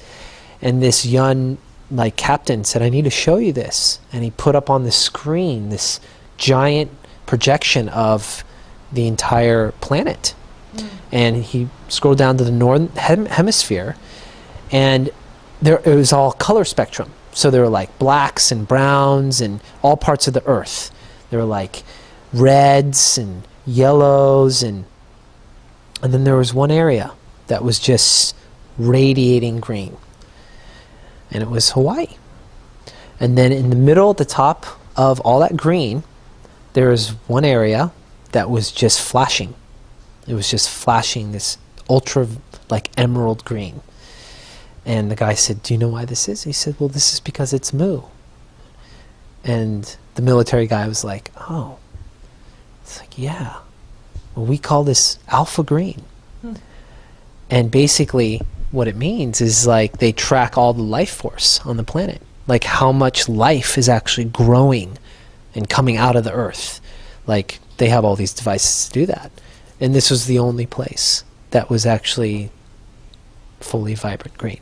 And this young, like, captain said, I need to show you this. And he put up on the screen this giant projection of the entire planet. And he scrolled down to the northern hemisphere, and there it was all color spectrum. So there were like blacks and browns and all parts of the earth. There were like reds and yellows, and then there was one area that was just radiating green, and it was Hawaii. And then in the middle, at the top of all that green, there was one area that was just flashing. It was just flashing this ultra, like, emerald green. And the guy said, do you know why this is? He said, well, this is because it's Mu. And the military guy was like, oh. It's like, yeah. Well, we call this alpha green. And basically what it means is, like, they track all the life force on the planet. Like, how much life is actually growing and coming out of the earth. Like, they have all these devices to do that. And this was the only place that was actually fully vibrant green.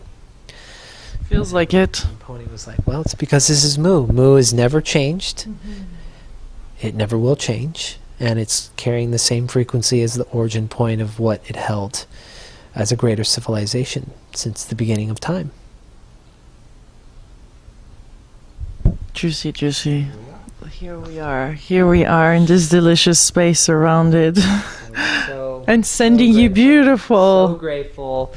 Feels like it. And Pony was like, well, it's because this is Mu. Mu has never changed. It never will change. And it's carrying the same frequency as the origin point of what it held as a greater civilization since the beginning of time. Juicy, juicy. Here we are in this delicious space, surrounded. And sending you beautiful. So grateful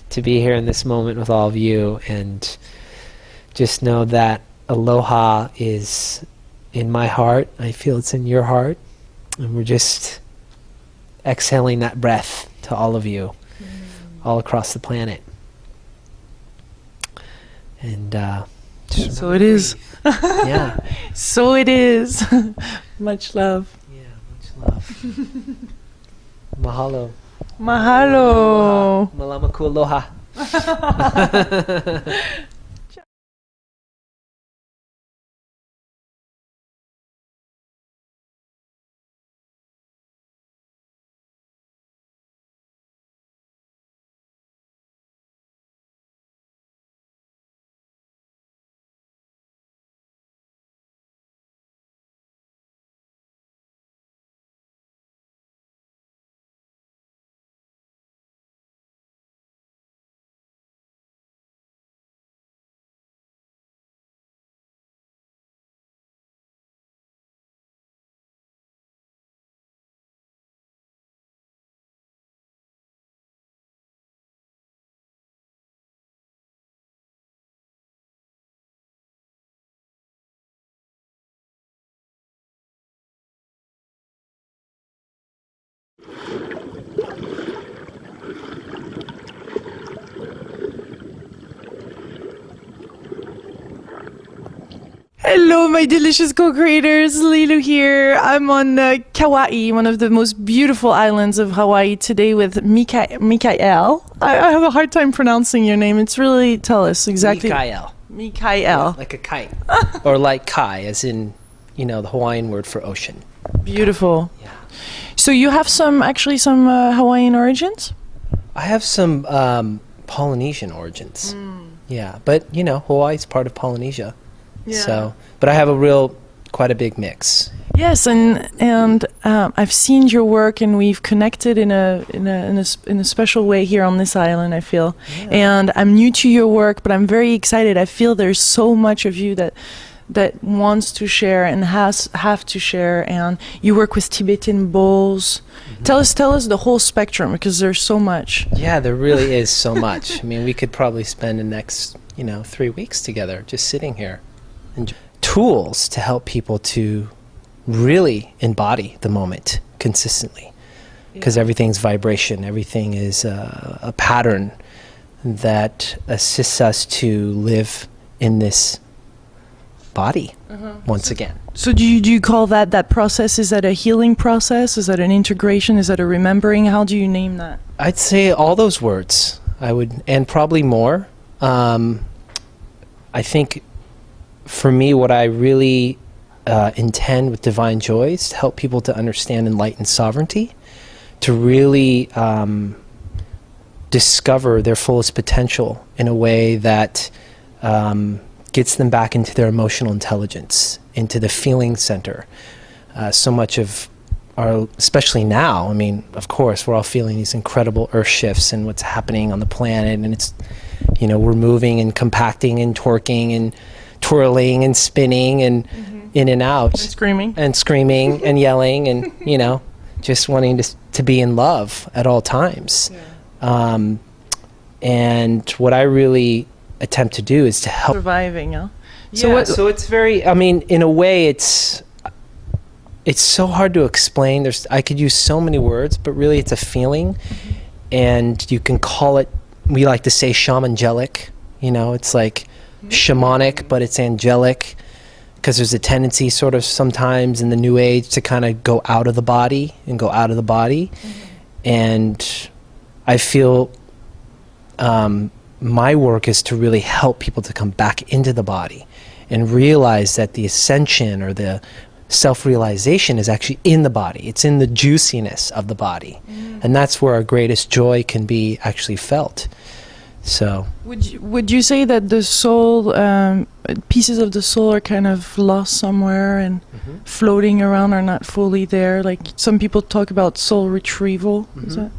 to be here in this moment with all of you, and just know that aloha is in my heart. I feel it's in your heart, and we're just exhaling that breath to all of you all across the planet. And so it is. Yeah. So it is. Much love. Yeah, much love. Mahalo. Mahalo. Malamaku aloha. Hello, my delicious co-creators. Lilu here. I'm on Kauai, one of the most beautiful islands of Hawaii, today with Mikael. I have a hard time pronouncing your name. It's really, tell us exactly. Mikael. Mikael. Yeah, like a kite. Or like kai, as in, you know, the Hawaiian word for ocean. Beautiful. Yeah. So you have some Hawaiian origins? I have some Polynesian origins. Yeah, but, you know, Hawaii's part of Polynesia. Yeah. So, but I have quite a big mix. Yes, and I've seen your work, and we've connected in a special way here on this island, I feel. Yeah. And I'm new to your work, but I'm very excited. I feel there's so much of you that wants to share and have to share. And you work with Tibetan bowls. Tell us the whole spectrum, because there's so much. Yeah, there really is so much. I mean, we could probably spend the next 3 weeks together just sitting here. And tools to help people to really embody the moment consistently, because everything's vibration, everything is a pattern that assists us to live in this body once again. So do you call that process, is that a healing process, is that an integration, is that a remembering? How do you name that? I'd say all those words, I would, and probably more. I think for me, what I really intend with Divine Joy is to help people to understand enlightened sovereignty, to really discover their fullest potential in a way that gets them back into their emotional intelligence, into the feeling center. So much of our, especially now, I mean, of course, we're all feeling these incredible earth shifts and what's happening on the planet, and it's, we're moving and compacting and torquing and twirling and spinning and in and out. And screaming and yelling and, just wanting to be in love at all times. Yeah. And what I really attempt to do is to help. Surviving, huh? So it's very, I mean, in a way it's so hard to explain. I could use so many words, but really it's a feeling. And you can call it, we like to say shamangelic, it's like shamanic, but it's angelic, because there's a tendency sort of sometimes in the New Age to kind of go out of the body and go out of the body. And I feel my work is to really help people to come back into the body and realize that the ascension or the self-realization is actually in the body. It's in the juiciness of the body. And that's where our greatest joy can be actually felt. So would you say that the soul, pieces of the soul are kind of lost somewhere and floating around, are not fully there? Like some people talk about soul retrieval. Is that?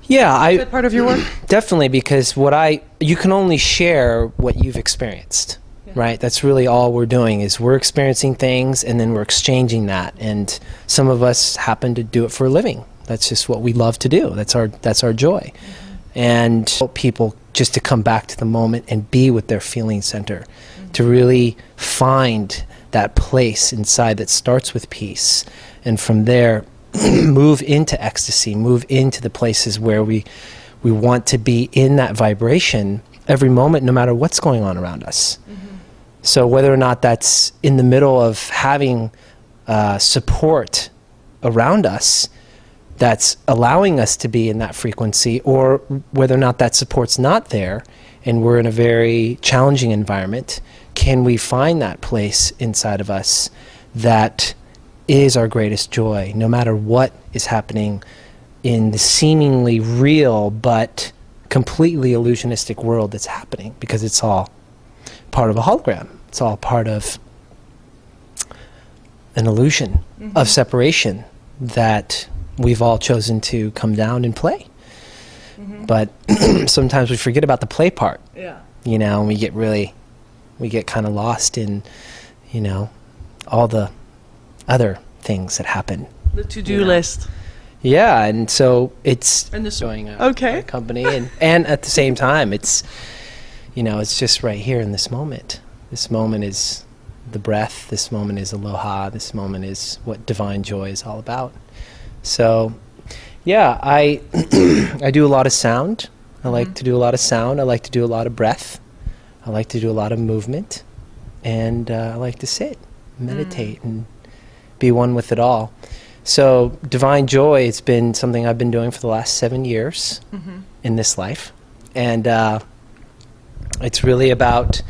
Yeah, is that part of your work? Definitely, because you can only share what you've experienced, right? That's really all we're doing, is we're experiencing things and then we're exchanging that. And some of us happen to do it for a living. That's just what we love to do. That's our joy. And help people just to come back to the moment and be with their feeling center, to really find that place inside that starts with peace, and from there move into ecstasy, move into the places where we want to be in that vibration every moment, no matter what's going on around us. So whether or not that's in the middle of having support around us that's allowing us to be in that frequency, or whether or not that support's not there and we're in a very challenging environment, can we find that place inside of us that is our greatest joy, no matter what is happening in the seemingly real but completely illusionistic world that's happening, because it's all part of a hologram. It's all part of an illusion of separation that we've all chosen to come down and play. But sometimes we forget about the play part. And we get kind of lost in, all the other things that happen. The to-do list. Yeah, and so it's showing a company, and at the same time, it's just right here in this moment. This moment is the breath. This moment is aloha. This moment is what Divine Joy is all about. So, yeah, I do a lot of sound. I like to do a lot of sound. I like to do a lot of breath. I like to do a lot of movement. and I like to sit, meditate, and be one with it all. So divine joy, it's been something I've been doing for the last 7 years in this life. And it's really about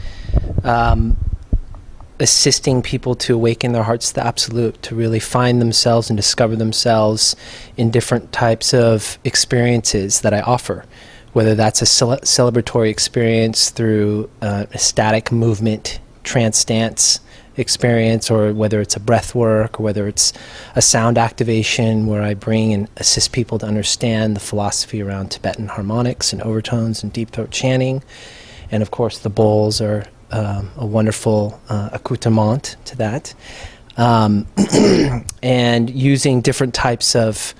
assisting people to awaken their hearts to the absolute, to really find themselves and discover themselves in different types of experiences that I offer, whether that's a celebratory experience through ecstatic movement, trance dance experience, or whether it's a breath work, or whether it's a sound activation where I bring and assist people to understand the philosophy around Tibetan harmonics and overtones and deep throat chanting. And of course the bowls are a wonderful accoutrement to that. And using different types of